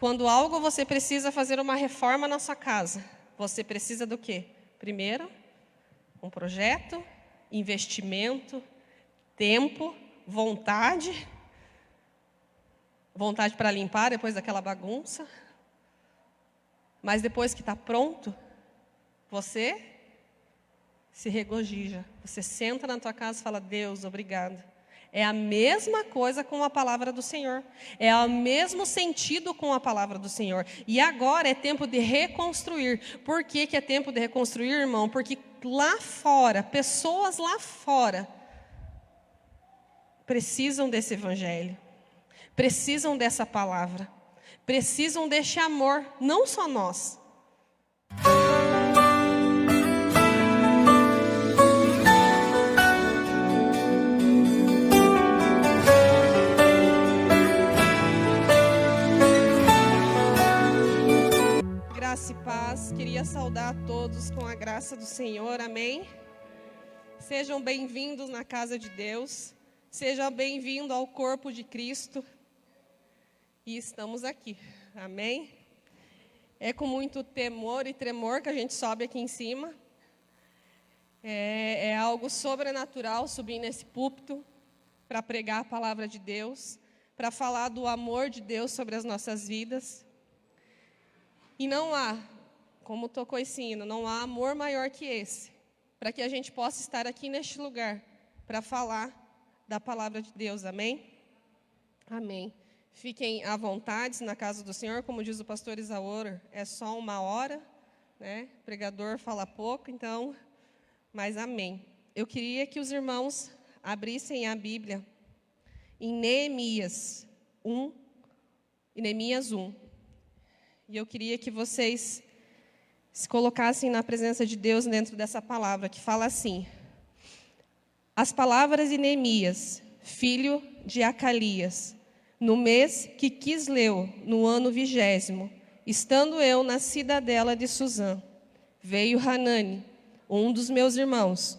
quando algo você precisa fazer uma reforma na sua casa, você precisa do quê? Primeiro, um projeto, investimento, tempo, vontade para limpar depois daquela bagunça. Mas depois que está pronto, você se regozija. Você senta na tua casa e fala, Deus, obrigado. É a mesma coisa com a palavra do Senhor. É o mesmo sentido com a palavra do Senhor. E agora é tempo de reconstruir. Por que é tempo de reconstruir, irmão? Porque lá fora, pessoas lá fora, precisam desse evangelho. Precisam dessa palavra. Precisam deste amor, não só nós. Graça e paz, queria saudar a todos com a graça do Senhor, amém? Sejam bem-vindos na casa de Deus, sejam bem-vindos ao corpo de Cristo. E estamos aqui, amém? É com muito temor e tremor que a gente sobe aqui em cima. É algo sobrenatural subir nesse púlpito para pregar a palavra de Deus, para falar do amor de Deus sobre as nossas vidas. E não há, como tocou esse hino, não há amor maior que esse, para que a gente possa estar aqui neste lugar, para falar da palavra de Deus, amém? Amém. Fiquem à vontade na casa do Senhor, como diz o pastor Isaor, é só 1 hora, né? O pregador fala pouco, então, mas amém. Eu queria que os irmãos abrissem a Bíblia em Neemias 1, e eu queria que vocês se colocassem na presença de Deus dentro dessa palavra, que fala assim: as palavras de Neemias, filho de Acalias, no mês que Quisleu, no ano 20º, estando eu na cidadela de Suzã, veio Hanani, um dos meus irmãos,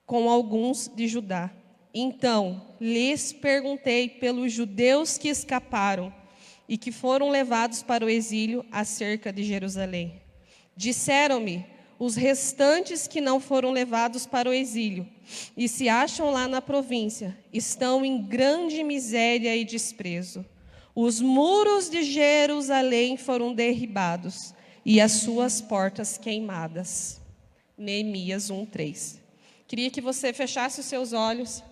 com alguns de Judá. Então, lhes perguntei pelos judeus que escaparam e que foram levados para o exílio acerca de Jerusalém. Disseram-me, os restantes que não foram levados para o exílio e se acham lá na província, estão em grande miséria e desprezo. Os muros de Jerusalém foram derribados e as suas portas queimadas. Neemias 1:3. Queria que você fechasse os seus olhos,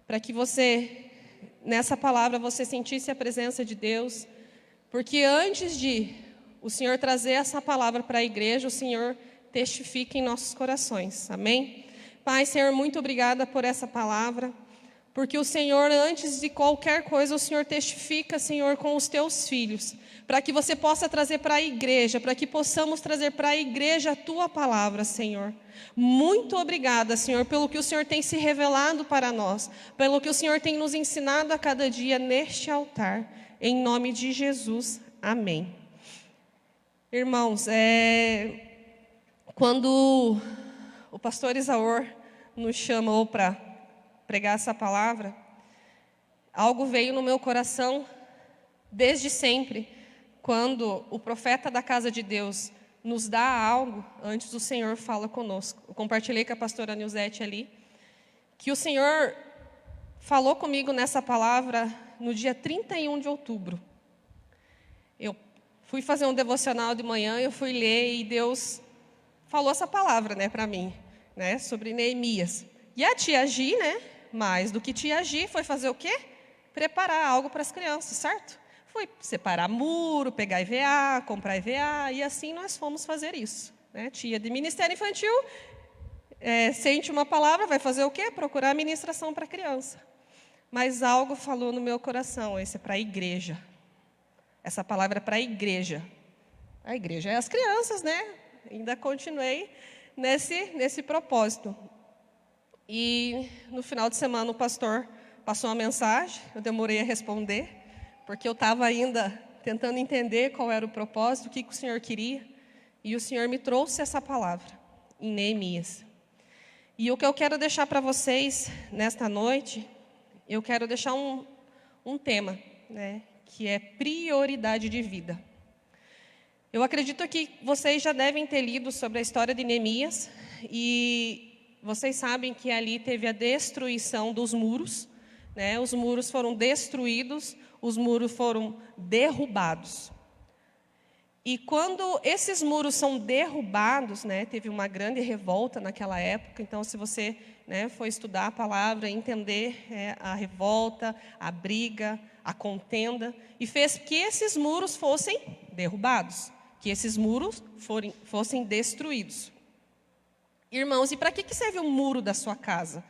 para que você, nessa palavra, você sentisse a presença de Deus, porque antes de o Senhor trazer essa palavra para a igreja, o Senhor testifica em nossos corações, amém? Pai, Senhor, muito obrigada por essa palavra, porque o Senhor, antes de qualquer coisa, o Senhor testifica, Senhor, com os teus filhos, para que você possa trazer para a igreja, para que possamos trazer para a igreja a tua palavra, Senhor. Muito obrigada, Senhor, pelo que o Senhor tem se revelado para nós, pelo que o Senhor tem nos ensinado a cada dia neste altar, em nome de Jesus, amém. Irmãos, quando o pastor Isaor nos chamou para pregar essa palavra, algo veio no meu coração desde sempre. Quando o profeta da casa de Deus nos dá algo, antes o Senhor fala conosco. Eu compartilhei com a pastora Nilzete ali, que o Senhor falou comigo nessa palavra no dia 31 de outubro. Eu fui fazer um devocional de manhã, eu fui ler e Deus falou essa palavra, né, para mim, né, sobre Neemias. E a tia Gi, né, mais do que tia Gi, foi fazer o quê? Preparar algo para as crianças, certo? Foi separar muro, pegar EVA, comprar EVA, e assim nós fomos fazer isso, né? Tia de Ministério Infantil sente uma palavra, vai fazer o quê? Procurar ministração para a criança. Mas algo falou no meu coração, esse é para a igreja. Essa palavra é para a igreja. A igreja é as crianças, né? Ainda continuei nesse propósito. E no final de semana o pastor passou uma mensagem, eu demorei a responder, porque eu estava ainda tentando entender qual era o propósito, o que o Senhor queria. E o Senhor me trouxe essa palavra, em Neemias. E o que eu quero deixar para vocês nesta noite, eu quero deixar um tema, né, que é prioridade de vida. Eu acredito que vocês já devem ter lido sobre a história de Neemias, e vocês sabem que ali teve a destruição dos muros, né? Os muros foram destruídos, os muros foram derrubados. E quando esses muros são derrubados, né, teve uma grande revolta naquela época. Então, se você, né, for estudar a palavra, entender a revolta, a briga, a contenda, e fez que esses muros fossem derrubados, que esses muros fossem destruídos. Irmãos, e para que serve o muro da sua casa?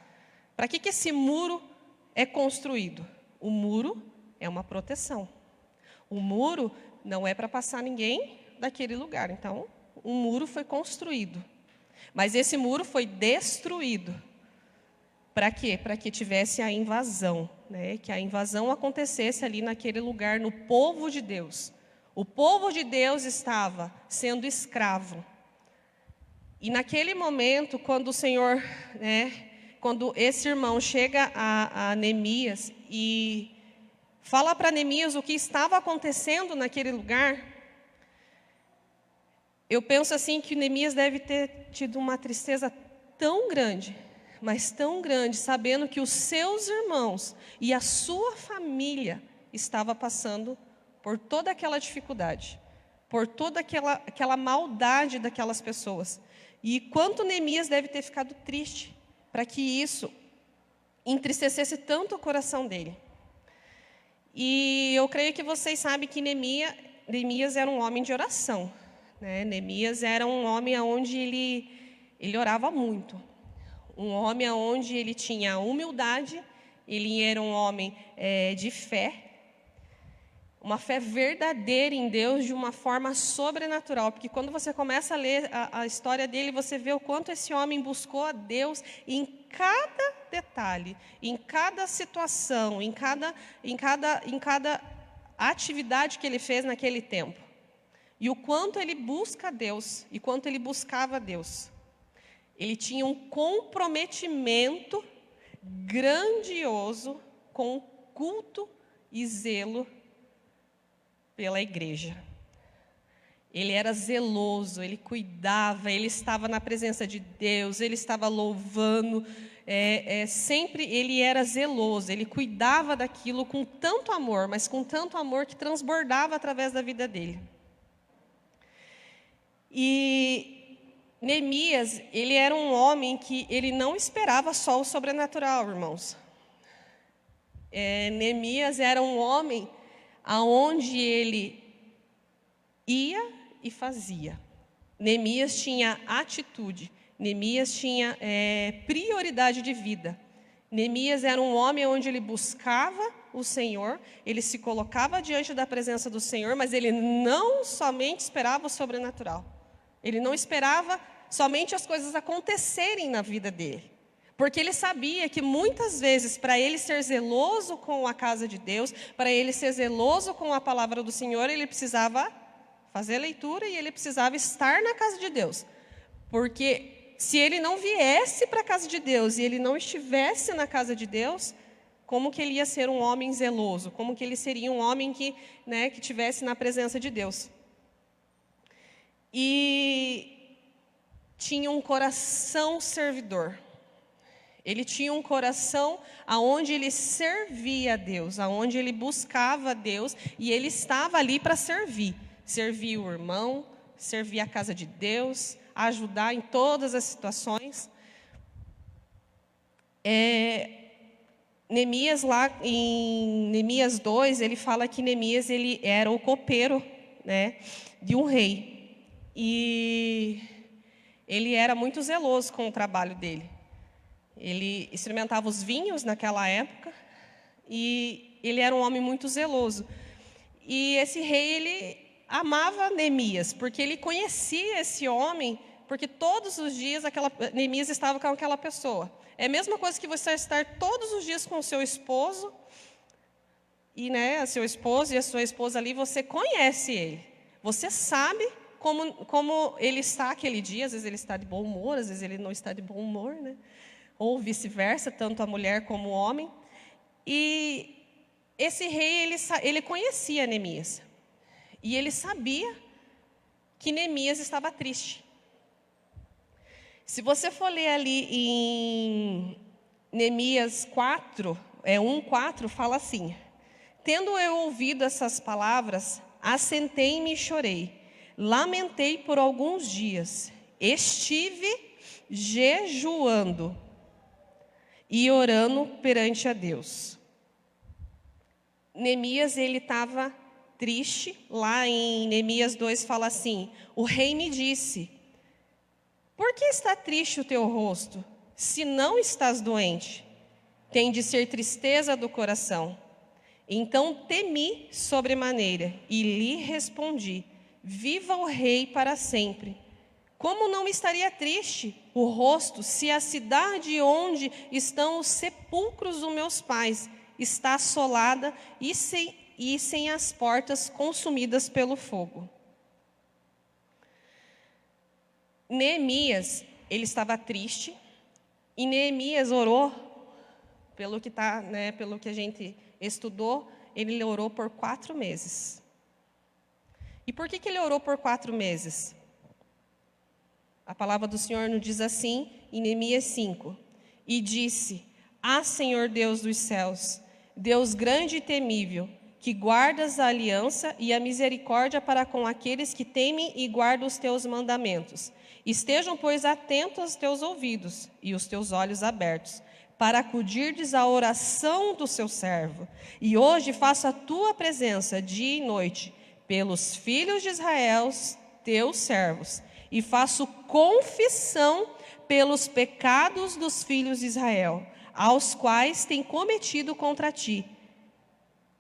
Para que esse muro é construído? O muro é uma proteção. O muro não é para passar ninguém daquele lugar. Então, um muro foi construído. Mas esse muro foi destruído. Para quê? Para que tivesse a invasão, né? Que a invasão acontecesse ali naquele lugar, no povo de Deus. O povo de Deus estava sendo escravo. E naquele momento, quando o Senhor, né, quando esse irmão chega a Neemias e fala para Neemias o que estava acontecendo naquele lugar, eu penso assim que Neemias deve ter tido uma tristeza tão grande, mas tão grande, sabendo que os seus irmãos e a sua família estava passando por toda aquela dificuldade, por toda aquela maldade daquelas pessoas. E quanto Neemias deve ter ficado triste para que isso entristecesse tanto o coração dele. E eu creio que vocês sabem que Neemias era um homem de oração, né? Neemias era um homem onde ele orava muito. Um homem onde ele tinha humildade, ele era um homem de fé, uma fé verdadeira em Deus de uma forma sobrenatural. Porque quando você começa a ler a história dele, você vê o quanto esse homem buscou a Deus em cada detalhe, em cada situação, em cada atividade que ele fez naquele tempo. E o quanto ele busca a Deus, e quanto ele buscava a Deus. Ele tinha um comprometimento grandioso com culto e zelo pela igreja. Ele era zeloso, ele cuidava, ele estava na presença de Deus, ele estava louvando, sempre ele era zeloso, ele cuidava daquilo com tanto amor, mas com tanto amor que transbordava através da vida dele. E Neemias, ele era um homem que ele não esperava só o sobrenatural, irmãos. Neemias era um homem aonde ele ia e fazia. Neemias tinha atitude, Neemias tinha prioridade de vida. Neemias era um homem onde ele buscava o Senhor, ele se colocava diante da presença do Senhor, mas ele não somente esperava o sobrenatural. Ele não esperava somente as coisas acontecerem na vida dele. Porque ele sabia que muitas vezes, para ele ser zeloso com a casa de Deus, para ele ser zeloso com a palavra do Senhor, ele precisava fazer leitura e ele precisava estar na casa de Deus. Porque se ele não viesse para a casa de Deus e ele não estivesse na casa de Deus, como que ele ia ser um homem zeloso? Como que ele seria um homem que estivesse na presença de Deus? E tinha um coração servidor. Ele tinha um coração aonde ele servia a Deus, aonde ele buscava a Deus, e ele estava ali para servir. Servir o irmão, servir a casa de Deus, ajudar em todas as situações. Neemias, lá em Neemias 2, ele fala que Neemias ele era o copeiro, né, de um rei. E ele era muito zeloso com o trabalho dele. Ele experimentava os vinhos naquela época e ele era um homem muito zeloso. E esse rei, ele amava Neemias, porque ele conhecia esse homem, porque todos os dias Neemias estava com aquela pessoa. É a mesma coisa que você estar todos os dias com o seu esposo, e seu esposo e a sua esposa ali, você conhece ele. Você sabe como ele está aquele dia, às vezes ele está de bom humor, às vezes ele não está de bom humor, né? Ou vice-versa, tanto a mulher como o homem. E esse rei, ele conhecia Neemias. E ele sabia que Neemias estava triste. Se você for ler ali em Neemias 4, 1:4, fala assim: tendo eu ouvido essas palavras, assentei-me e chorei. Lamentei por alguns dias. Estive jejuando e orando perante a Deus. Neemias, ele estava triste. Lá em Neemias 2 fala assim: o rei me disse: por que está triste o teu rosto, se não estás doente? Tem de ser tristeza do coração. Então temi sobremaneira e lhe respondi: viva o rei para sempre. Como não estaria triste o rosto, se a cidade onde estão os sepulcros dos meus pais está assolada e sem as portas consumidas pelo fogo? Neemias, ele estava triste, e Neemias orou, pelo que a gente estudou, ele orou por 4 meses. E por que ele orou por 4 meses? A palavra do Senhor nos diz assim, em Neemias 5, e disse: ah, Senhor Deus dos céus, Deus grande e temível, que guardas a aliança e a misericórdia para com aqueles que temem e guardam os teus mandamentos. Estejam, pois, atentos aos teus ouvidos e os teus olhos abertos, para acudirdes à oração do seu servo. E hoje faço a tua presença dia e noite pelos filhos de Israel, teus servos, e faço confissão pelos pecados dos filhos de Israel, aos quais tem cometido contra ti.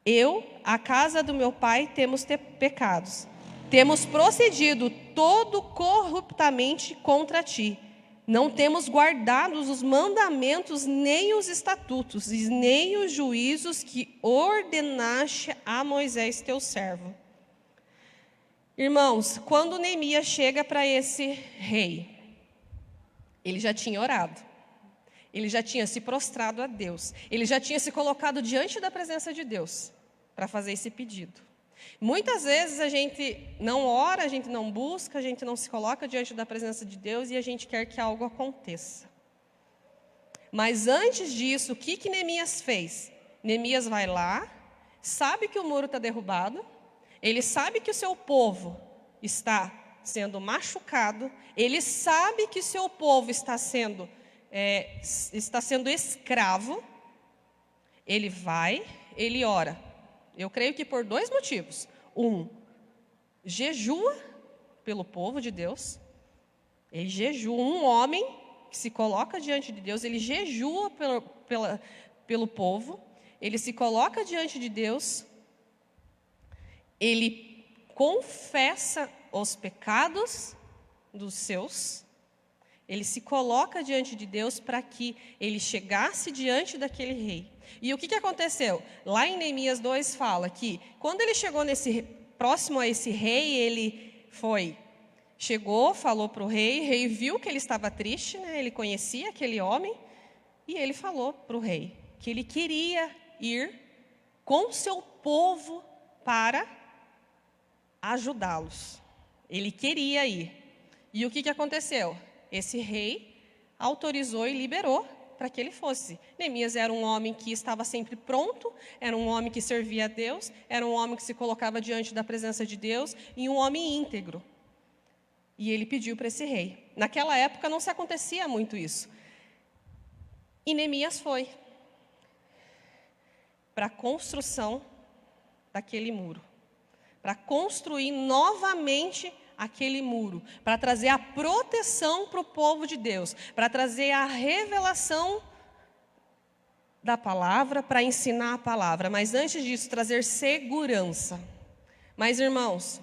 Eu, a casa do meu pai, temos pecados. Temos procedido todo corruptamente contra ti. Não temos guardado os mandamentos, nem os estatutos, e nem os juízos que ordenaste a Moisés, teu servo. Irmãos, quando Neemias chega para esse rei, ele já tinha orado. Ele já tinha se prostrado a Deus. Ele já tinha se colocado diante da presença de Deus para fazer esse pedido. Muitas vezes a gente não ora, a gente não busca, a gente não se coloca diante da presença de Deus e a gente quer que algo aconteça. Mas antes disso, o que Neemias fez? Neemias vai lá, sabe que o muro está derrubado, ele sabe que o seu povo está sendo machucado, ele sabe que o seu povo está sendo escravo. Ele vai, ele ora. Eu creio que por 2 motivos. Jejua pelo povo de Deus. Ele jejua, um homem que se coloca diante de Deus, ele jejua pelo povo, ele se coloca diante de Deus, ele confessa os pecados dos seus, ele se coloca diante de Deus para que ele chegasse diante daquele rei. E o que aconteceu? Lá em Neemias 2 fala que quando ele chegou próximo a esse rei, ele chegou, falou para o rei viu que ele estava triste, né? Ele conhecia aquele homem, e ele falou para o rei que ele queria ir com o seu povo para ajudá-los. Ele queria ir. E o que aconteceu? Esse rei autorizou e liberou para que ele fosse. Neemias era um homem que estava sempre pronto, era um homem que servia a Deus, era um homem que se colocava diante da presença de Deus, e um homem íntegro. E ele pediu para esse rei. Naquela época não se acontecia muito isso. E Neemias foi para a construção daquele muro, para construir novamente aquele muro, para trazer a proteção para o povo de Deus, para trazer a revelação da palavra, para ensinar a palavra, mas antes disso, trazer segurança. Mas, irmãos,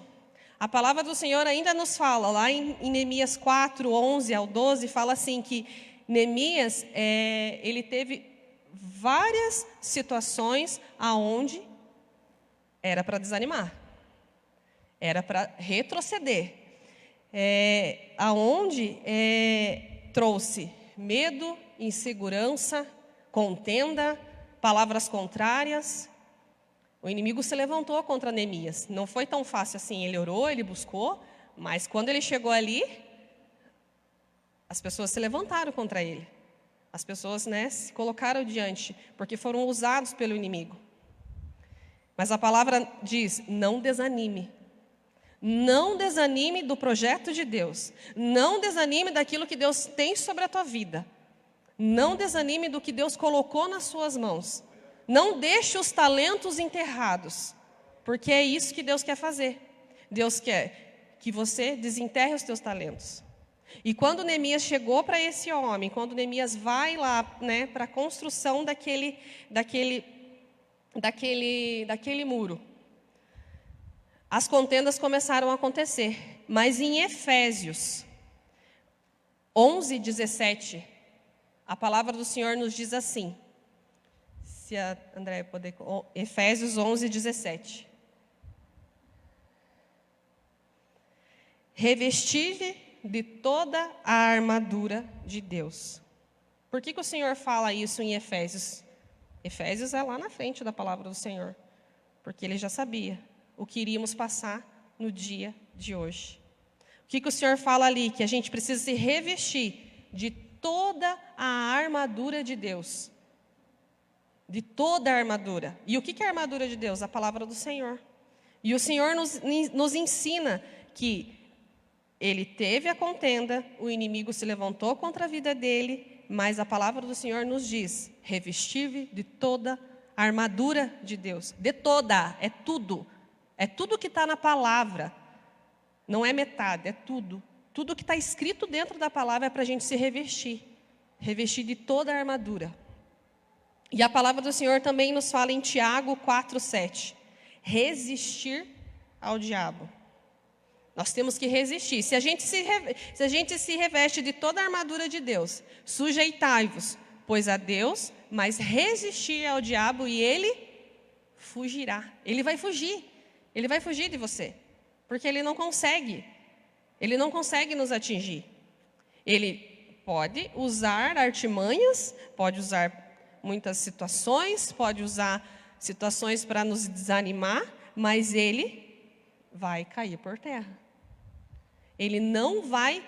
a palavra do Senhor ainda nos fala, lá em Neemias 4, 11 ao 12, fala assim que Neemias, ele teve várias situações aonde era para desanimar. Era para retroceder, aonde trouxe medo, insegurança, contenda, palavras contrárias. O inimigo se levantou contra Neemias. Não foi tão fácil assim. Ele orou, ele buscou, mas quando ele chegou ali, as pessoas se levantaram contra ele. As pessoas, né, se colocaram diante, porque foram usados pelo inimigo. Mas a palavra diz: não desanime. Não desanime do projeto de Deus. Não desanime daquilo que Deus tem sobre a tua vida. Não desanime do que Deus colocou nas suas mãos. Não deixe os talentos enterrados, porque é isso que Deus quer fazer. Deus quer que você desenterre os teus talentos. E quando Neemias chegou para esse homem, quando Neemias vai lá, né, para a construção daquele muro, as contendas começaram a acontecer. Mas em Efésios 11:17, a palavra do Senhor nos diz assim. Se a Andréia puder... Efésios 11:17. Revestir de toda a armadura de Deus. Por que o Senhor fala isso em Efésios? Efésios é lá na frente da palavra do Senhor. Porque Ele já sabia o que iríamos passar no dia de hoje. O que o Senhor fala ali? Que a gente precisa se revestir de toda a armadura de Deus. De toda a armadura. E o que é a armadura de Deus? A palavra do Senhor. E o Senhor nos ensina que ele teve a contenda, o inimigo se levantou contra a vida dele, mas a palavra do Senhor nos diz: revestir de toda a armadura de Deus. De toda, é tudo. É tudo que está na palavra. Não é metade, é tudo. Tudo que está escrito dentro da palavra é para a gente se revestir. Revestir de toda a armadura. E a palavra do Senhor também nos fala em Tiago 4:7. Resistir ao diabo. Nós temos que resistir. Se a gente se reveste de toda a armadura de Deus, sujeitai-vos, pois a Deus, mas resistir ao diabo e ele fugirá. Ele vai fugir. Ele vai fugir de você. Porque ele não consegue. Ele não consegue nos atingir. Ele pode usar artimanhas, pode usar muitas situações, pode usar situações para nos desanimar, mas ele vai cair por terra. Ele não vai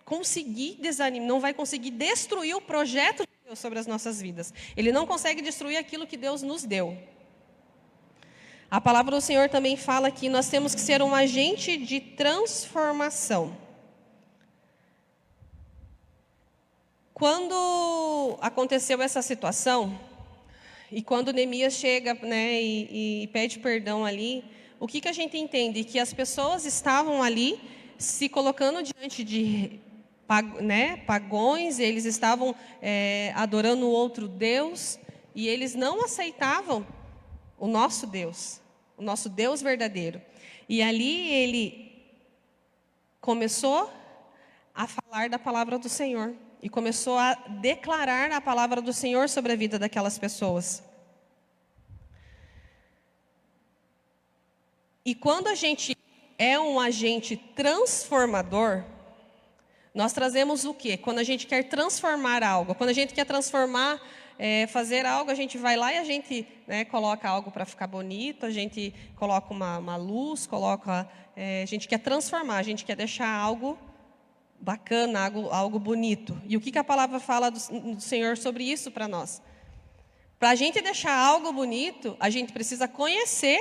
conseguir desanimar, não vai conseguir destruir o projeto de Deus sobre as nossas vidas. Ele não consegue destruir aquilo que Deus nos deu. A palavra do Senhor também fala que nós temos que ser um agente de transformação. Quando aconteceu essa situação, e quando Neemias chega, né, e pede perdão ali, o que a gente entende? Que as pessoas estavam ali se colocando diante de pagões, eles estavam adorando outro Deus, e eles não aceitavam o nosso Deus verdadeiro. E ali ele começou a falar da palavra do Senhor. E começou a declarar a palavra do Senhor sobre a vida daquelas pessoas. E quando a gente é um agente transformador, nós trazemos o quê? Quando a gente quer transformar algo, quando a gente quer transformar, fazer algo, a gente vai lá e a gente, né, coloca algo para ficar bonito, a gente coloca uma luz, a gente quer transformar, a gente quer deixar algo bacana, algo bonito. E o que a palavra fala do Senhor sobre isso para nós? Para a gente deixar algo bonito, a gente precisa conhecer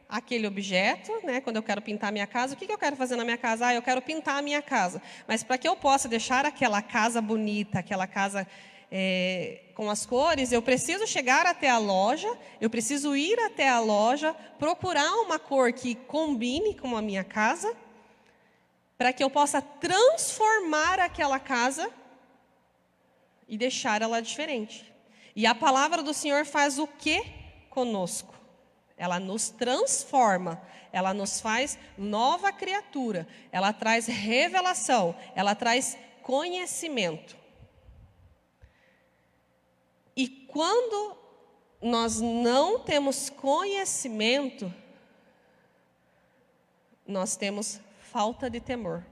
aquele objeto, né? Quando eu quero pintar a minha casa, o que eu quero fazer na minha casa? Eu quero pintar a minha casa. Mas para que eu possa deixar aquela casa bonita, aquela casa com as cores, eu preciso chegar até a loja, eu preciso ir até a loja, procurar uma cor que combine com a minha casa, para que eu possa transformar aquela casa e deixar ela diferente. E a palavra do Senhor faz o que conosco? Ela nos transforma, ela nos faz nova criatura, ela traz revelação, ela traz conhecimento. E quando nós não temos conhecimento, nós temos falta de temor.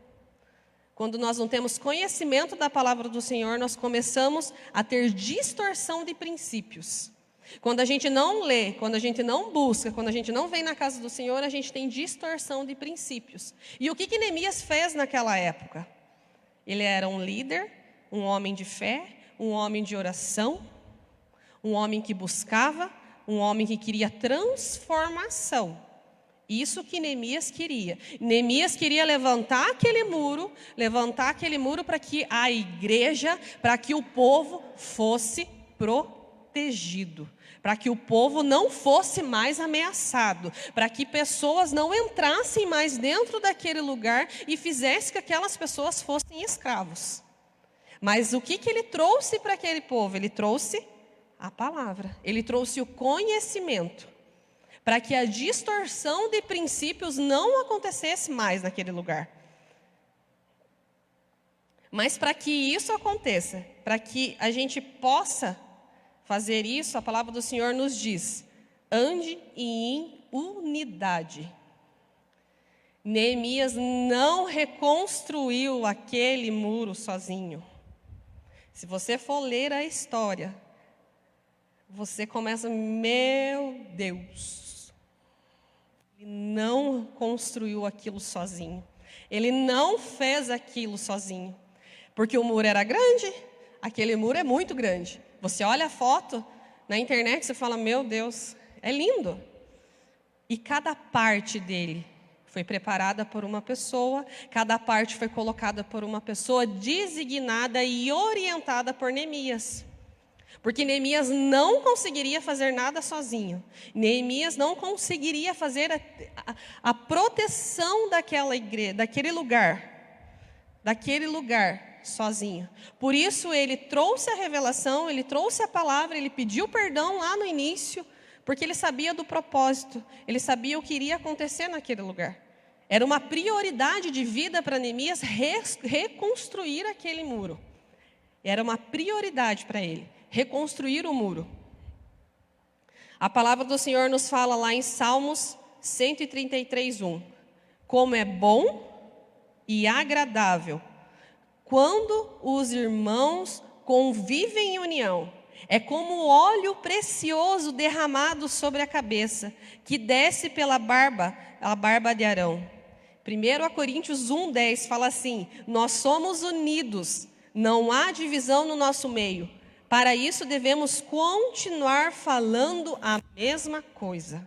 Quando nós não temos conhecimento da palavra do Senhor, nós começamos a ter distorção de princípios. Quando a gente não lê, quando a gente não busca, quando a gente não vem na casa do Senhor, a gente tem distorção de princípios. E o que Neemias fez naquela época? Ele era um líder, um homem de fé, um homem de oração, um homem que buscava, um homem que queria transformação. Isso que Neemias queria. Neemias queria levantar aquele muro para que a igreja, para que o povo fosse protegido, para que o povo não fosse mais ameaçado, para que pessoas não entrassem mais dentro daquele lugar e fizesse que aquelas pessoas fossem escravos. Mas o que ele trouxe para aquele povo? Ele trouxe a palavra, ele trouxe o conhecimento, para que a distorção de princípios não acontecesse mais naquele lugar. Mas para que isso aconteça, para que a gente possa fazer isso, a palavra do Senhor nos diz: ande em unidade. Neemias não reconstruiu aquele muro sozinho. Se você for ler a história, você começa, meu Deus, ele não construiu aquilo sozinho. Ele não fez aquilo sozinho. Porque o muro era grande, aquele muro é muito grande. Você olha a foto na internet e fala, meu Deus, é lindo. E cada parte dele foi preparada por uma pessoa, cada parte foi colocada por uma pessoa designada e orientada por Neemias. Porque Neemias não conseguiria fazer nada sozinho. Neemias não conseguiria fazer a proteção daquela igreja, daquele lugar sozinho. Por isso ele trouxe a revelação, ele trouxe a palavra, ele pediu perdão lá no início, porque ele sabia do propósito, ele sabia o que iria acontecer naquele lugar. Era uma prioridade de vida para Neemias reconstruir aquele muro. Era uma prioridade para ele, reconstruir o muro. A palavra do Senhor nos fala lá em Salmos 133:1. Como é bom e agradável quando os irmãos convivem em união. É como óleo precioso derramado sobre a cabeça, que desce pela barba, a barba de Arão. 1 Coríntios 1:10 fala assim: nós somos unidos, não há divisão no nosso meio. Para isso devemos continuar falando a mesma coisa.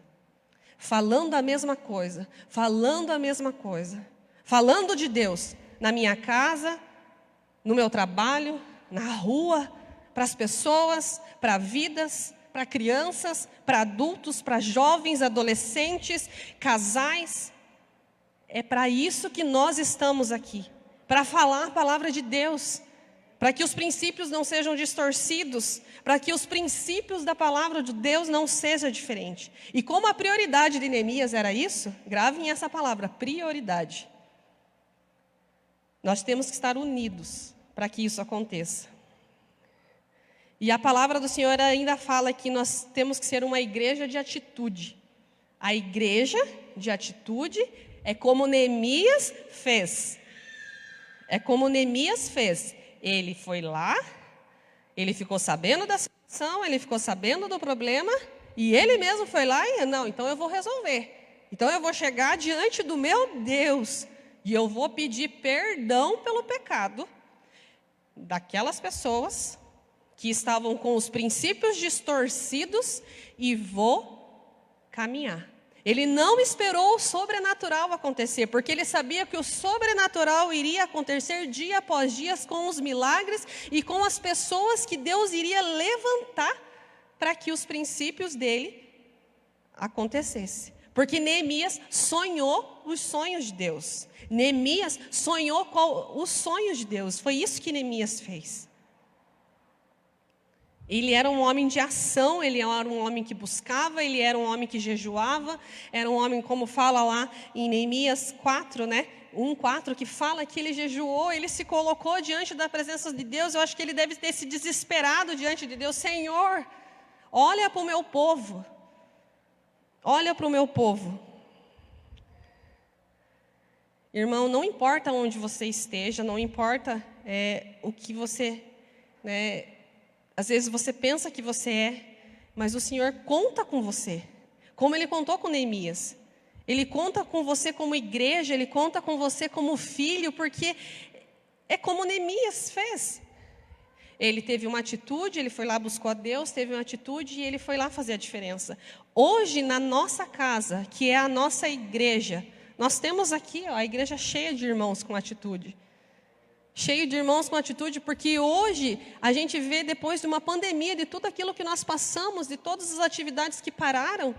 Falando a mesma coisa, falando a mesma coisa. Falando de Deus na minha casa, no meu trabalho, na rua, para as pessoas, para vidas, para crianças, para adultos, para jovens, adolescentes, casais. É para isso que nós estamos aqui, para falar a palavra de Deus, para que os princípios não sejam distorcidos, para que os princípios da palavra de Deus não sejam diferentes. E como a prioridade de Neemias era isso, gravem essa palavra, prioridade. Nós temos que estar unidos para que isso aconteça. E a palavra do Senhor ainda fala que nós temos que ser uma igreja de atitude. A igreja de atitude é como Neemias fez. É como Neemias fez. Ele foi lá, ele ficou sabendo da situação, ele ficou sabendo do problema, e ele mesmo foi lá e, não, então eu vou resolver. Então eu vou chegar diante do meu Deus, e eu vou pedir perdão pelo pecado daquelas pessoas que estavam com os princípios distorcidos, e vou caminhar. Ele não esperou o sobrenatural acontecer, porque ele sabia que o sobrenatural iria acontecer dia após dia com os milagres e com as pessoas que Deus iria levantar para que os princípios dele acontecessem. Porque Neemias sonhou os sonhos de Deus. Neemias sonhou com os sonhos de Deus. Foi isso que Neemias fez. Ele era um homem de ação, ele era um homem que buscava, ele era um homem que jejuava, era um homem, como fala lá em Neemias 4, 1:4, que fala que ele jejuou, ele se colocou diante da presença de Deus. Eu acho que ele deve ter se desesperado diante de Deus. Senhor, olha para o meu povo, olha para o meu povo. Irmão, não importa onde você esteja, não importa o que você, às vezes você pensa que você é, mas o Senhor conta com você, como Ele contou com Neemias. Ele conta com você como igreja, Ele conta com você como filho, porque é como Neemias fez. Ele teve uma atitude, ele foi lá, buscou a Deus, teve uma atitude e ele foi lá fazer a diferença. Hoje, na nossa casa, que é a nossa igreja, nós temos aqui a igreja cheia de irmãos com atitude. Cheio de irmãos com atitude, porque hoje a gente vê, depois de uma pandemia, de tudo aquilo que nós passamos, de todas as atividades que pararam,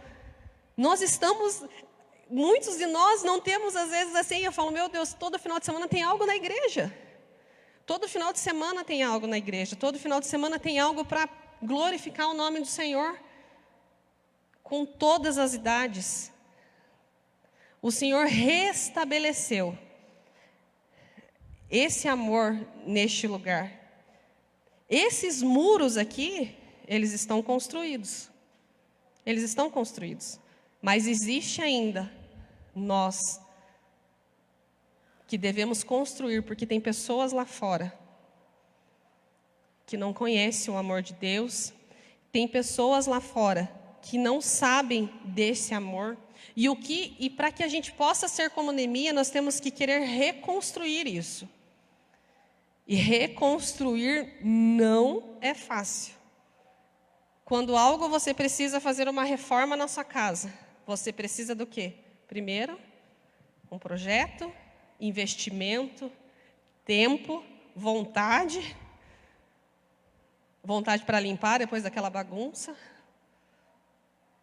muitos de nós não temos, às vezes, assim, eu falo, meu Deus, todo final de semana tem algo na igreja. Todo final de semana tem algo na igreja, todo final de semana tem algo para glorificar o nome do Senhor, com todas as idades. O Senhor restabeleceu esse amor neste lugar. Esses muros aqui, eles estão construídos. Eles estão construídos. Mas existe ainda nós que devemos construir, porque tem pessoas lá fora que não conhecem o amor de Deus, tem pessoas lá fora que não sabem desse amor, e para que a gente possa ser como Neemias, nós temos que querer reconstruir isso. E reconstruir não é fácil. Quando você precisa fazer uma reforma na sua casa, você precisa do quê? Primeiro, um projeto, investimento, tempo, vontade para limpar depois daquela bagunça.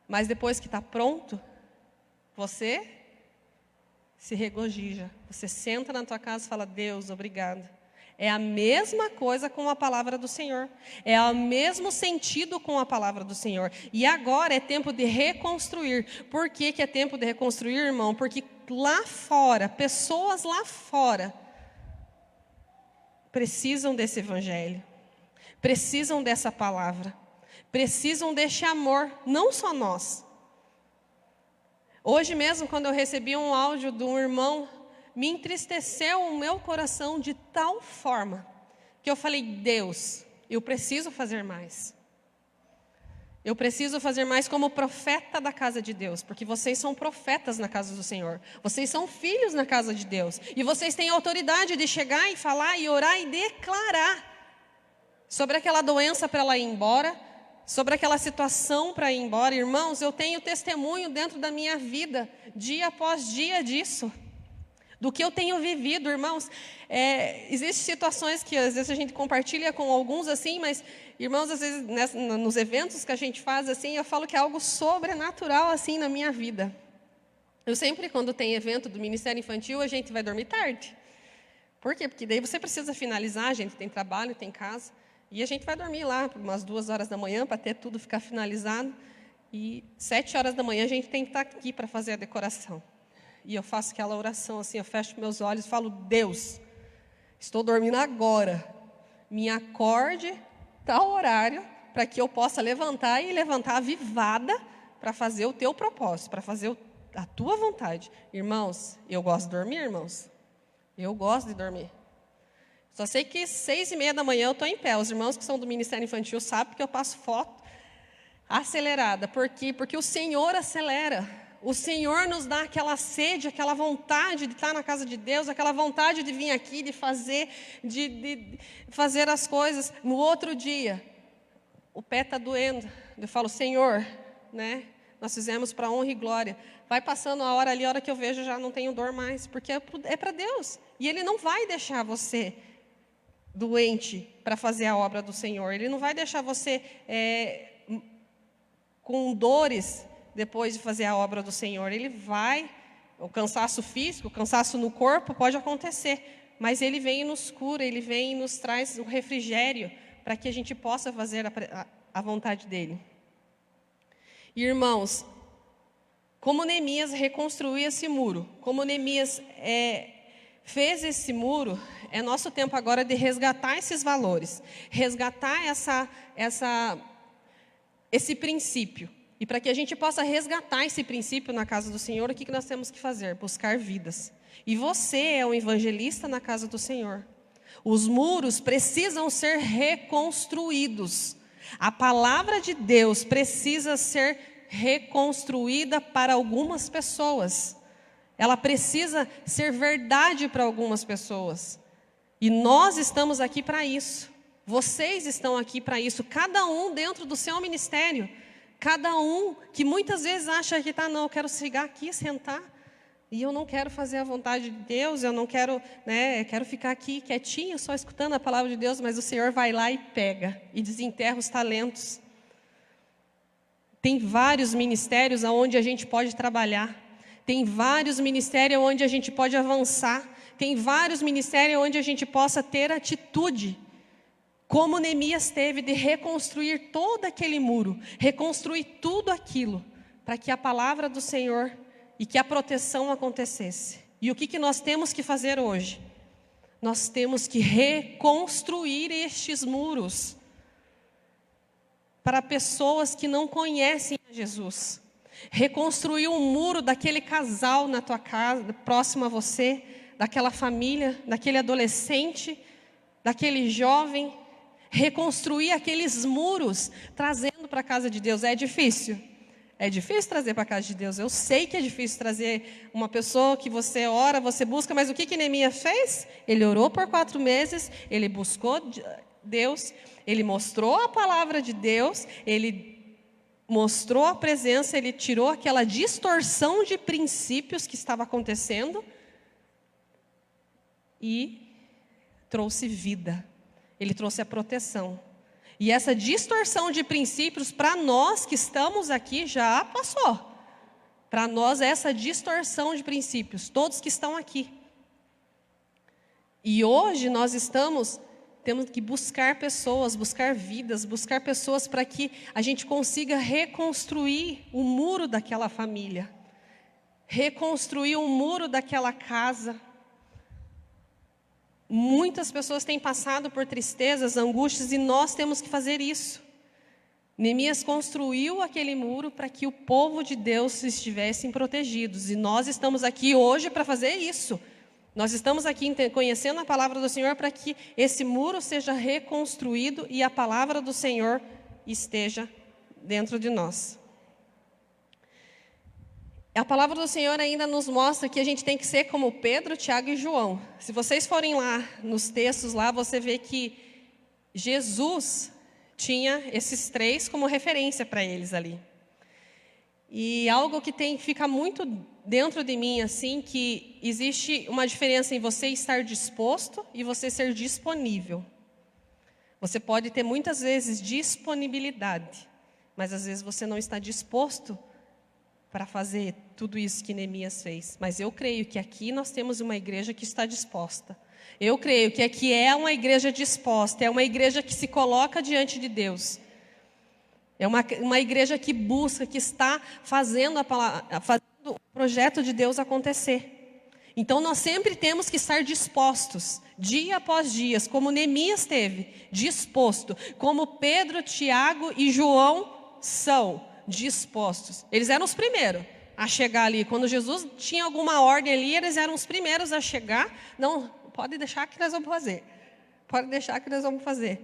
Mas depois que está pronto, você se regozija. Você senta na tua casa e fala, Deus, obrigado. É a mesma coisa com a palavra do Senhor. É o mesmo sentido com a palavra do Senhor. E agora é tempo de reconstruir. Por que é tempo de reconstruir, irmão? Porque lá fora, pessoas lá fora, precisam desse evangelho. Precisam dessa palavra. Precisam deste amor. Não só nós. Hoje mesmo, quando eu recebi um áudio de um irmão, me entristeceu o meu coração de tal forma que eu falei, Deus, eu preciso fazer mais. Eu preciso fazer mais como profeta da casa de Deus, porque vocês são profetas na casa do Senhor. Vocês são filhos na casa de Deus. E vocês têm autoridade de chegar e falar e orar e declarar sobre aquela doença para ela ir embora, sobre aquela situação para ir embora. Irmãos, eu tenho testemunho dentro da minha vida, dia após dia disso. Do que eu tenho vivido, irmãos. Existem situações que às vezes a gente compartilha com alguns assim, mas, irmãos, às vezes nos eventos que a gente faz assim, eu falo que é algo sobrenatural assim na minha vida. Eu sempre, quando tem evento do Ministério Infantil, a gente vai dormir tarde. Por quê? Porque daí você precisa finalizar, a gente tem trabalho, tem casa, e a gente vai dormir lá por umas 2 horas da manhã para até tudo ficar finalizado. E 7 horas da manhã a gente tem que estar aqui para fazer a decoração. E eu faço aquela oração assim, eu fecho meus olhos e falo, Deus, estou dormindo agora, me acorde tal horário, para que eu possa levantar avivada, para fazer o teu propósito, para fazer a tua vontade. Irmãos, eu gosto de dormir, irmãos. Eu gosto de dormir. Só sei que 6:30 da manhã eu estou em pé. Os irmãos que são do Ministério Infantil sabem que eu passo foto acelerada. Por quê? Porque o Senhor acelera. O Senhor nos dá aquela sede, aquela vontade de estar na casa de Deus, aquela vontade de vir aqui, de fazer as coisas. No outro dia, o pé está doendo. Eu falo, Senhor, nós fizemos para honra e glória. Vai passando a hora ali, a hora que eu vejo, já não tenho dor mais, porque é para Deus. E Ele não vai deixar você doente para fazer a obra do Senhor. Ele não vai deixar você com dores depois de fazer a obra do Senhor. Ele vai, o cansaço físico, o cansaço no corpo pode acontecer, mas Ele vem e nos cura, Ele vem e nos traz o refrigério para que a gente possa fazer a vontade dEle. Irmãos, como Neemias reconstruiu esse muro, como Neemias fez esse muro, é nosso tempo agora de resgatar esses valores, resgatar esse princípio. E E para que a gente possa resgatar esse princípio na casa do Senhor, o que nós temos que fazer? Buscar vidas. E você é um evangelista na casa do Senhor. Os muros precisam ser reconstruídos. A palavra de Deus precisa ser reconstruída para algumas pessoas. Ela precisa ser verdade para algumas pessoas. E nós estamos aqui para isso. Vocês estão aqui para isso. Cada um dentro do seu ministério. Cada um que muitas vezes acha que não, eu quero chegar aqui, sentar. E eu não quero fazer a vontade de Deus, eu não quero, eu quero ficar aqui quietinho, só escutando a palavra de Deus, mas o Senhor vai lá e pega, e desenterra os talentos. Tem vários ministérios onde a gente pode trabalhar, tem vários ministérios onde a gente pode avançar, tem vários ministérios onde a gente possa ter atitude, como Neemias teve de reconstruir todo aquele muro, reconstruir tudo aquilo, para que a palavra do Senhor e que a proteção acontecesse. E o que nós temos que fazer hoje? Nós temos que reconstruir estes muros para pessoas que não conhecem a Jesus. Reconstruir um muro daquele casal na tua casa, próximo a você, daquela família, daquele adolescente, daquele jovem. Reconstruir aqueles muros, trazendo para a casa de Deus. É difícil? É difícil trazer para a casa de Deus. Eu sei que é difícil trazer uma pessoa que você ora, você busca, mas o que Neemias fez? Ele orou por 4 meses, ele buscou Deus, ele mostrou a palavra de Deus, ele mostrou a presença, ele tirou aquela distorção de princípios que estava acontecendo e trouxe vida. Ele trouxe a proteção. E essa distorção de princípios, para nós que estamos aqui, já passou. Para nós, essa distorção de princípios, todos que estão aqui. E hoje nós temos que buscar pessoas, buscar vidas, buscar pessoas para que a gente consiga reconstruir o muro daquela família. Reconstruir o muro daquela casa. Muitas pessoas têm passado por tristezas, angústias, e nós temos que fazer isso. Neemias construiu aquele muro para que o povo de Deus estivessem protegidos. E nós estamos aqui hoje para fazer isso. Nós estamos aqui conhecendo a palavra do Senhor para que esse muro seja reconstruído e a palavra do Senhor esteja dentro de nós. A palavra do Senhor ainda nos mostra que a gente tem que ser como Pedro, Tiago e João. Se vocês forem lá nos textos, lá você vê que Jesus tinha esses 3 como referência para eles ali. E algo que fica muito dentro de mim, assim, que existe uma diferença em você estar disposto e você ser disponível. Você pode ter muitas vezes disponibilidade, mas às vezes você não está disposto para fazer tudo isso que Neemias fez. Mas eu creio que aqui nós temos uma igreja que está disposta. Eu creio que aqui é uma igreja disposta, é uma igreja que se coloca diante de Deus. É uma igreja que busca, que está fazendo o projeto de Deus acontecer. Então nós sempre temos que estar dispostos, dia após dia, como Neemias esteve, disposto, como Pedro, Tiago e João são dispostos. Eles eram os primeiros a chegar ali. Quando Jesus tinha alguma ordem ali, eles eram os primeiros a chegar. Não, pode deixar que nós vamos fazer. Pode deixar que nós vamos fazer.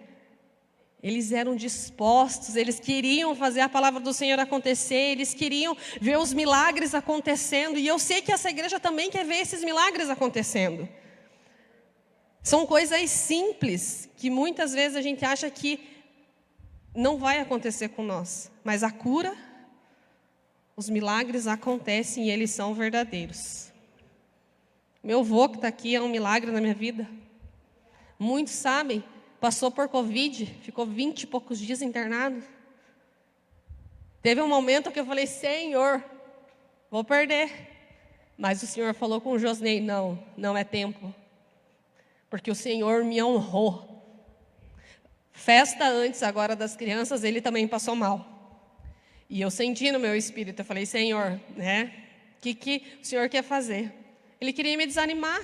Eles eram dispostos, eles queriam fazer a palavra do Senhor acontecer, eles queriam ver os milagres acontecendo. E eu sei que essa igreja também quer ver esses milagres acontecendo. São coisas simples que muitas vezes a gente acha que não vai acontecer com nós, mas a cura, os milagres acontecem e eles são verdadeiros. Meu avô que está aqui é um milagre na minha vida. Muitos sabem, passou por Covid, ficou 20 e poucos dias internado. Teve um momento que eu falei, Senhor, vou perder. Mas o Senhor falou com o Josnei, não é tempo. Porque o Senhor me honrou. Festa antes agora das crianças, ele também passou mal. E eu senti no meu espírito, eu falei, Senhor, o que o Senhor quer fazer? Ele queria me desanimar,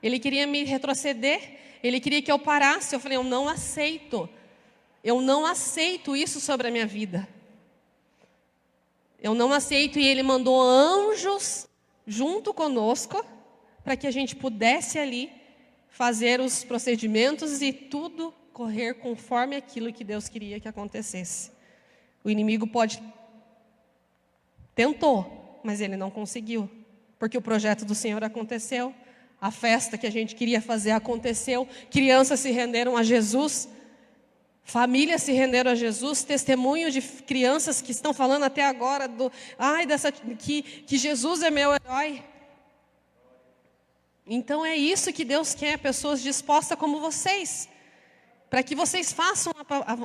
ele queria me retroceder, ele queria que eu parasse. Eu falei, eu não aceito isso sobre a minha vida. Eu não aceito, e Ele mandou anjos junto conosco para que a gente pudesse ali fazer os procedimentos e tudo correr conforme aquilo que Deus queria que acontecesse. O inimigo tentou, mas ele não conseguiu, porque o projeto do Senhor aconteceu, a festa que a gente queria fazer aconteceu, crianças se renderam a Jesus, famílias se renderam a Jesus, testemunho de crianças que estão falando até agora que Jesus é meu herói. Então é isso que Deus quer, pessoas dispostas como vocês, para que vocês façam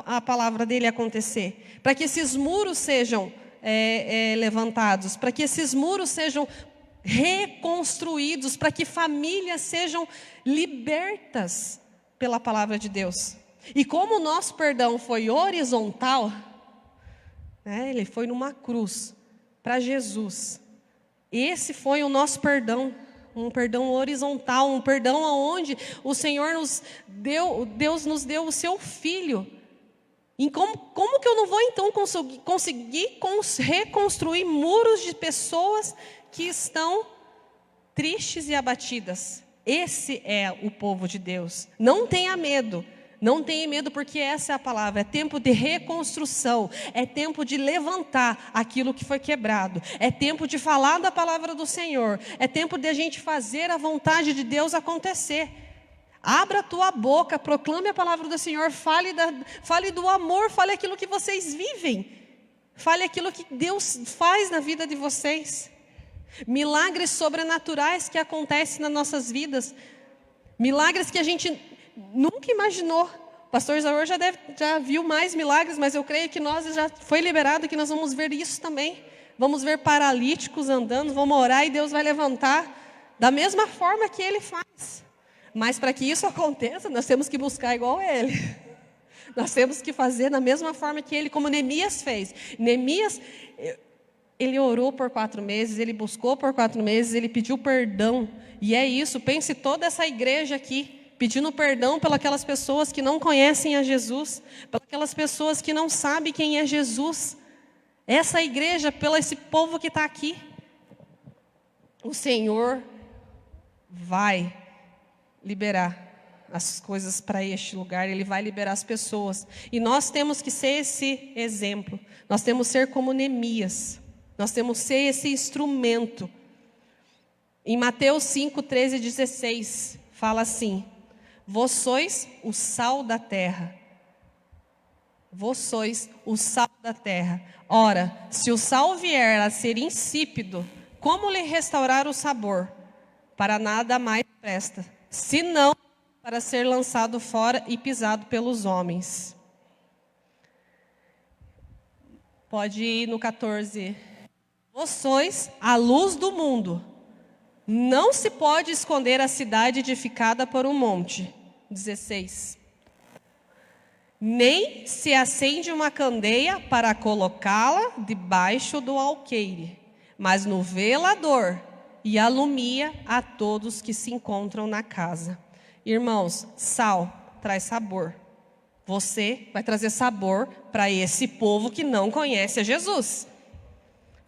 a palavra dele acontecer, para que esses muros sejam levantados, para que esses muros sejam reconstruídos, para que famílias sejam libertas pela palavra de Deus. E como o nosso perdão foi horizontal, ele foi numa cruz, para Jesus. Esse foi o nosso perdão, um perdão horizontal, um perdão onde o Senhor Deus nos deu o seu Filho. E como que eu não vou então conseguir reconstruir muros de pessoas que estão tristes e abatidas? Esse é o povo de Deus. Não tenha medo. Não tenha medo, porque essa é a palavra. É tempo de reconstrução. É tempo de levantar aquilo que foi quebrado. É tempo de falar da palavra do Senhor. É tempo de a gente fazer a vontade de Deus acontecer. Abra a tua boca, proclame a palavra do Senhor. Fale do amor, fale aquilo que vocês vivem. Fale aquilo que Deus faz na vida de vocês. Milagres sobrenaturais que acontecem nas nossas vidas. Milagres que a gente nunca imaginou. O pastor Isaur já viu mais milagres, mas eu creio que nós já foi liberado, que nós vamos ver isso também. Vamos ver paralíticos andando, vamos orar e Deus vai levantar da mesma forma que Ele faz. Mas para que isso aconteça, nós temos que buscar igual Ele. Nós temos que fazer da mesma forma que Ele, como Neemias fez. Neemias, ele orou por 4 meses, ele buscou por 4 meses, ele pediu perdão. E é isso, pense toda essa igreja aqui, pedindo perdão pelas aquelas pessoas que não conhecem a Jesus, pelas aquelas pessoas que não sabem quem é Jesus. Essa igreja, pelo esse povo que está aqui. O Senhor vai liberar as coisas para este lugar, Ele vai liberar as pessoas. E nós temos que ser esse exemplo. Nós temos que ser como Neemias. Nós temos que ser esse instrumento. Em Mateus 5, 13 e 16, fala assim: vós sois o sal da terra. Vós sois o sal da terra. Ora, se o sal vier a ser insípido, como lhe restaurar o sabor? Para nada mais presta, senão para ser lançado fora e pisado pelos homens. Pode ir no 14. Vós sois a luz do mundo. Não se pode esconder a cidade edificada por um monte. 16. Nem se acende uma candeia para colocá-la debaixo do alqueire, mas no velador, e alumia a todos que se encontram na casa. Irmãos, sal traz sabor. Você vai trazer sabor para esse povo que não conhece a Jesus.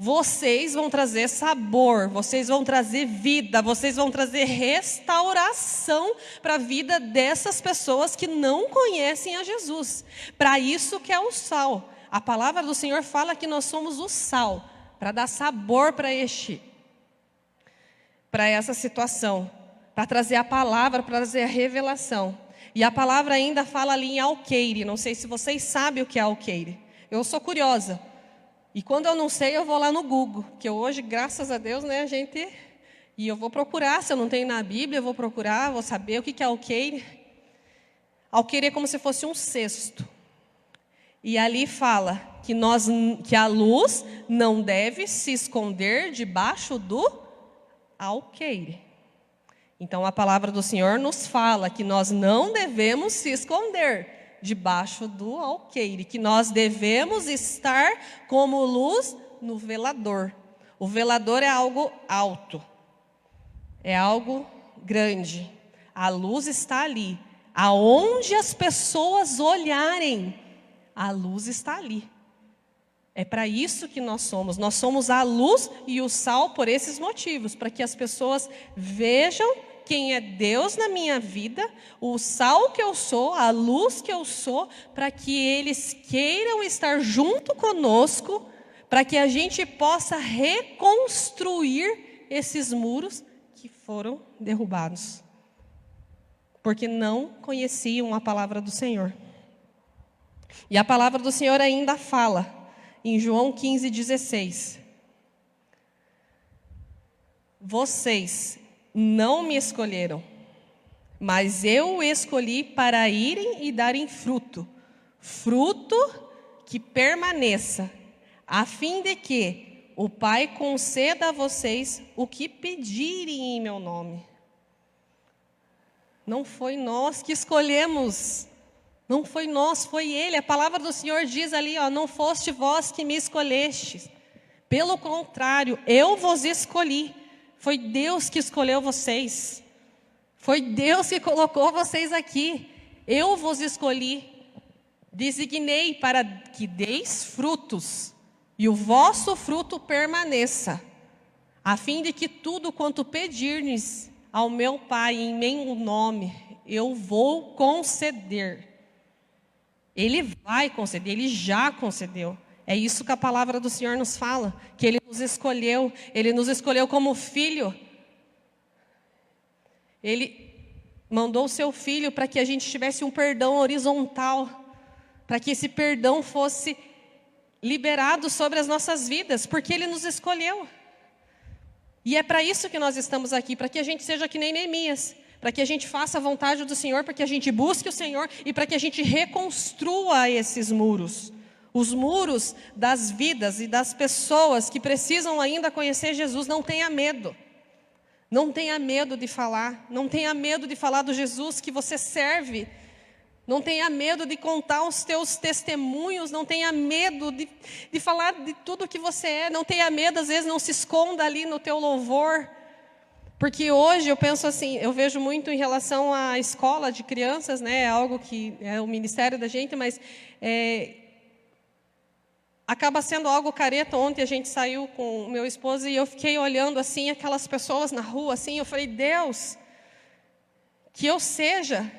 Vocês vão trazer sabor, vocês vão trazer vida, vocês vão trazer restauração para a vida dessas pessoas que não conhecem a Jesus. Para isso que é o sal. A palavra do Senhor fala que nós somos o sal, para dar sabor para essa situação, para trazer a palavra, para trazer a revelação. E a palavra ainda fala ali em alqueire. Não sei se vocês sabem o que é alqueire. Eu sou curiosa. E quando eu não sei, eu vou lá no Google, que hoje, graças a Deus, e eu vou procurar, se eu não tenho na Bíblia, eu vou procurar, vou saber o que é alqueire. Alqueire é como se fosse um cesto. E ali fala que a luz não deve se esconder debaixo do alqueire. Então a palavra do Senhor nos fala que nós não devemos se esconder debaixo do alqueire, que nós devemos estar como luz no velador. O velador é algo alto, é algo grande. A luz está ali, aonde as pessoas olharem, a luz está ali. É para isso que nós somos. Nós somos a luz e o sal por esses motivos, para que as pessoas vejam quem é Deus na minha vida, o sal que eu sou, a luz que eu sou, para que eles queiram estar junto conosco, para que a gente possa reconstruir esses muros que foram derrubados, porque não conheciam a palavra do Senhor. E a palavra do Senhor ainda fala, em João 15,16: vocês não me escolheram, mas eu o escolhi para irem e darem fruto, fruto que permaneça, a fim de que o Pai conceda a vocês o que pedirem em meu nome. Não foi nós que escolhemos, não foi nós, foi Ele. A palavra do Senhor diz ali, não foste vós que me escolhestes. Pelo contrário, eu vos escolhi. Foi Deus que escolheu vocês. Foi Deus que colocou vocês aqui. Eu vos escolhi. Designei para que deis frutos, e o vosso fruto permaneça, a fim de que tudo quanto pedirdes ao meu Pai em meu nome, eu vou conceder. Ele vai conceder, Ele já concedeu. É isso que a palavra do Senhor nos fala, que Ele nos escolheu como filho. Ele mandou o seu filho para que a gente tivesse um perdão horizontal, para que esse perdão fosse liberado sobre as nossas vidas, porque Ele nos escolheu. E é para isso que nós estamos aqui, para que a gente seja que nem Neemias, para que a gente faça a vontade do Senhor, para que a gente busque o Senhor e para que a gente reconstrua esses muros. Os muros das vidas e das pessoas que precisam ainda conhecer Jesus. Não tenha medo. Não tenha medo de falar. Não tenha medo de falar do Jesus que você serve. Não tenha medo de contar os teus testemunhos. Não tenha medo de falar de tudo que você é. Não tenha medo, às vezes, não se esconda ali no teu louvor. Porque hoje eu penso assim, eu vejo muito em relação à escola de crianças, né? É algo que é o ministério da gente, mas acaba sendo algo careta. Ontem a gente saiu com o meu esposo e eu fiquei olhando assim, aquelas pessoas na rua, assim, eu falei, Deus, que eu seja,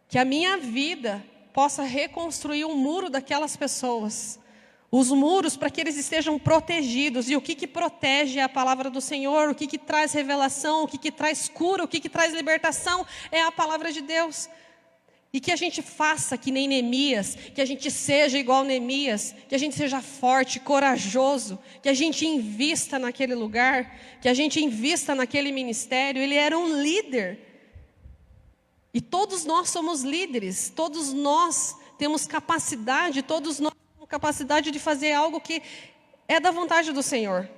que a minha vida possa reconstruir um muro daquelas pessoas. Os muros para que eles estejam protegidos. E o que protege é a palavra do Senhor, o que traz revelação, o que traz cura, o que traz libertação é a palavra de Deus. E que a gente faça que nem Neemias, que a gente seja igual Neemias, que a gente seja forte, corajoso, que a gente invista naquele lugar, que a gente invista naquele ministério. Ele era um líder. E todos nós somos líderes, todos nós temos capacidade, todos nós temos capacidade de fazer algo que é da vontade do Senhor.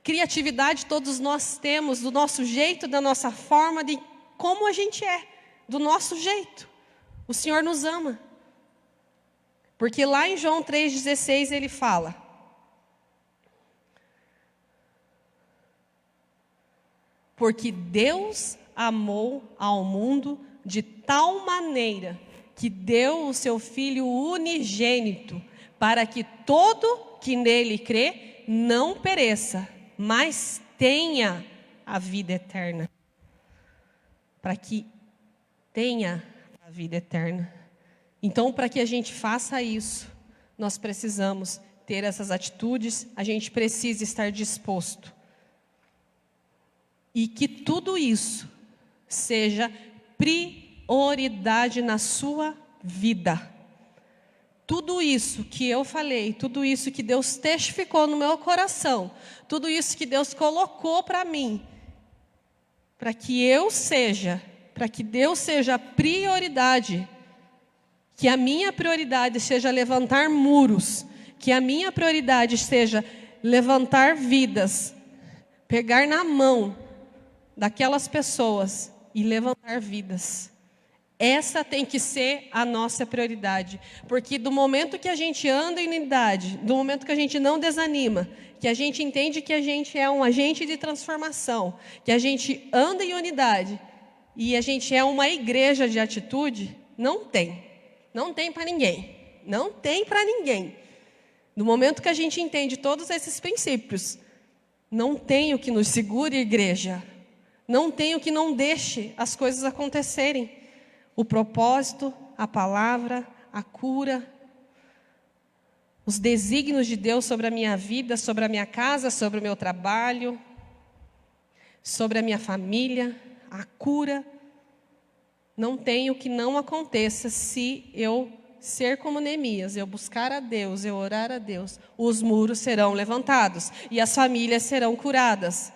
Criatividade todos nós temos, do nosso jeito, da nossa forma, de como a gente é, do nosso jeito. O Senhor nos ama. Porque lá em João 3,16 ele fala: porque Deus amou ao mundo de tal maneira que deu o seu Filho unigênito, para que todo que nele crê não pereça, mas tenha a vida eterna. Para que tenha a vida eterna. Então, para que a gente faça isso, nós precisamos ter essas atitudes, a gente precisa estar disposto. E que tudo isso seja prioridade na sua vida. Tudo isso que eu falei, tudo isso que Deus testificou no meu coração, tudo isso que Deus colocou para mim, para que Deus seja a prioridade, que a minha prioridade seja levantar muros, que a minha prioridade seja levantar vidas, pegar na mão daquelas pessoas e levantar vidas. Essa tem que ser a nossa prioridade, porque do momento que a gente anda em unidade, do momento que a gente não desanima, que a gente entende que a gente é um agente de transformação, que a gente anda em unidade e a gente é uma igreja de atitude, não tem para ninguém, não tem para ninguém. No momento que a gente entende todos esses princípios, não tem o que nos segure, igreja. Não tem o que não deixe as coisas acontecerem. O propósito, a palavra, a cura, os desígnios de Deus sobre a minha vida, sobre a minha casa, sobre o meu trabalho, sobre a minha família, a cura. Não tem o que não aconteça se eu ser como Neemias, eu buscar a Deus, eu orar a Deus. Os muros serão levantados e as famílias serão curadas.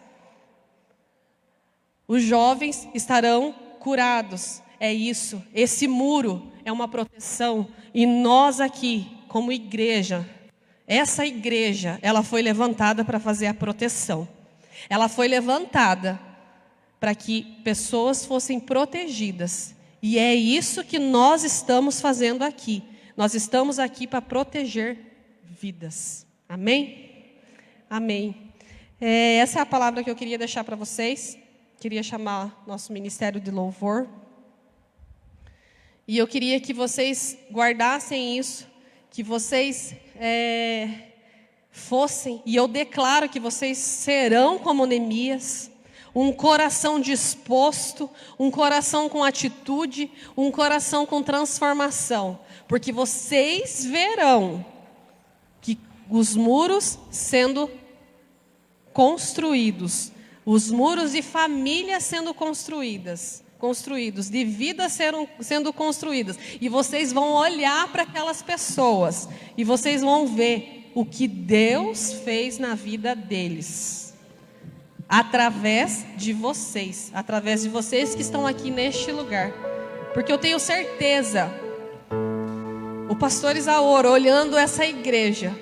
Os jovens estarão curados. É isso. Esse muro é uma proteção. E nós aqui, como igreja, essa igreja, ela foi levantada para fazer a proteção. Ela foi levantada para que pessoas fossem protegidas. E é isso que nós estamos fazendo aqui. Nós estamos aqui para proteger vidas. Amém? Amém. Essa é a palavra que eu queria deixar para vocês. Queria chamar nosso ministério de louvor. E eu queria que vocês guardassem isso, que vocês fossem, e eu declaro que vocês serão como Neemias, um coração disposto, um coração com atitude, um coração com transformação, porque vocês verão que os muros sendo construídos, os muros de família sendo construídos, de vidas sendo construídas. E vocês vão olhar para aquelas pessoas e vocês vão ver o que Deus fez na vida deles. Através de vocês que estão aqui neste lugar. Porque eu tenho certeza, o pastor Isaor, olhando essa igreja,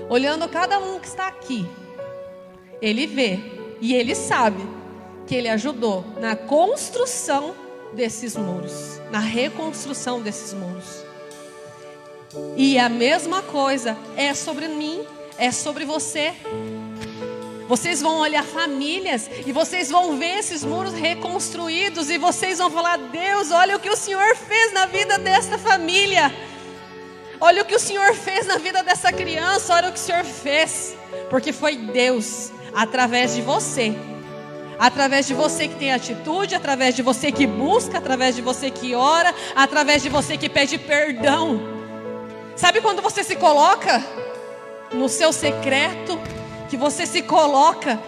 olhando cada um que está aqui, ele vê e ele sabe que ele ajudou na construção desses muros, na reconstrução desses muros. E a mesma coisa é sobre mim, é sobre você. Vocês vão olhar famílias e vocês vão ver esses muros reconstruídos e vocês vão falar: Deus, olha o que o Senhor fez na vida dessa família. Olha o que o Senhor fez na vida dessa criança, olha o que o Senhor fez. Porque foi Deus, através de você. Através de você que tem atitude, através de você que busca, através de você que ora, através de você que pede perdão. Sabe quando você se coloca no seu secreto, que você se coloca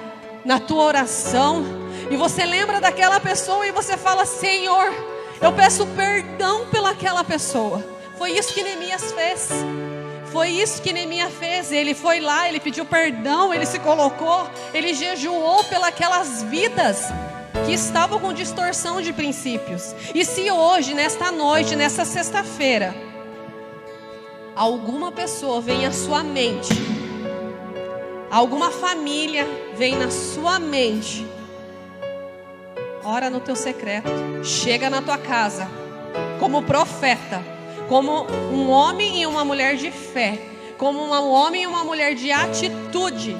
na tua oração, e você lembra daquela pessoa e você fala: Senhor, eu peço perdão pelaquela pessoa. Foi isso que Neemias fez. Foi isso que Neemias fez. Ele foi lá, ele pediu perdão, ele se colocou, ele jejuou pelas vidas que estavam com distorção de princípios. E se hoje, nesta noite, nessa sexta-feira, alguma pessoa vem à sua mente, alguma família vem na sua mente, ora no teu secreto, chega na tua casa, como profeta, como um homem e uma mulher de fé, como um homem e uma mulher de atitude.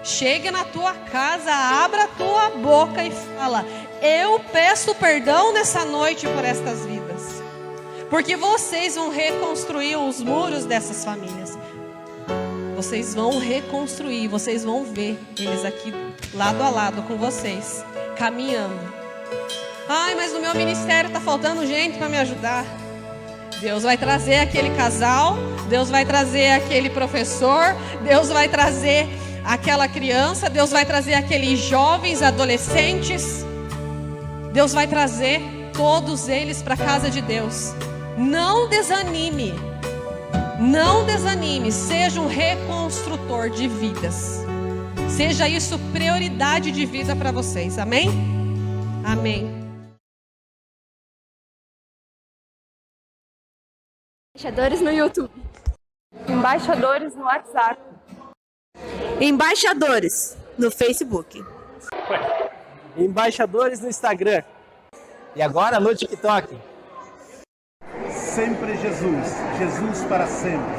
Chegue na tua casa, abra a tua boca e fala: eu peço perdão nessa noite por estas vidas, porque vocês vão reconstruir os muros dessas famílias. Vocês vão reconstruir, vocês vão ver eles aqui lado a lado com vocês, caminhando. Ai, mas no meu ministério está faltando gente para me ajudar. Deus vai trazer aquele casal, Deus vai trazer aquele professor, Deus vai trazer aquela criança, Deus vai trazer aqueles jovens, adolescentes. Deus vai trazer todos eles para a casa de Deus. Não desanime. Não desanime, seja um reconstrutor de vidas. Seja isso prioridade de vida para vocês, amém? Amém. Embaixadores no YouTube. Embaixadores no WhatsApp. Embaixadores no Facebook. Embaixadores no Instagram. E agora no TikTok. Sempre Jesus, Jesus para sempre.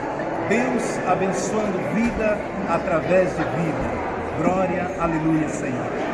Deus abençoando vida através de vida. Glória, aleluia, Senhor.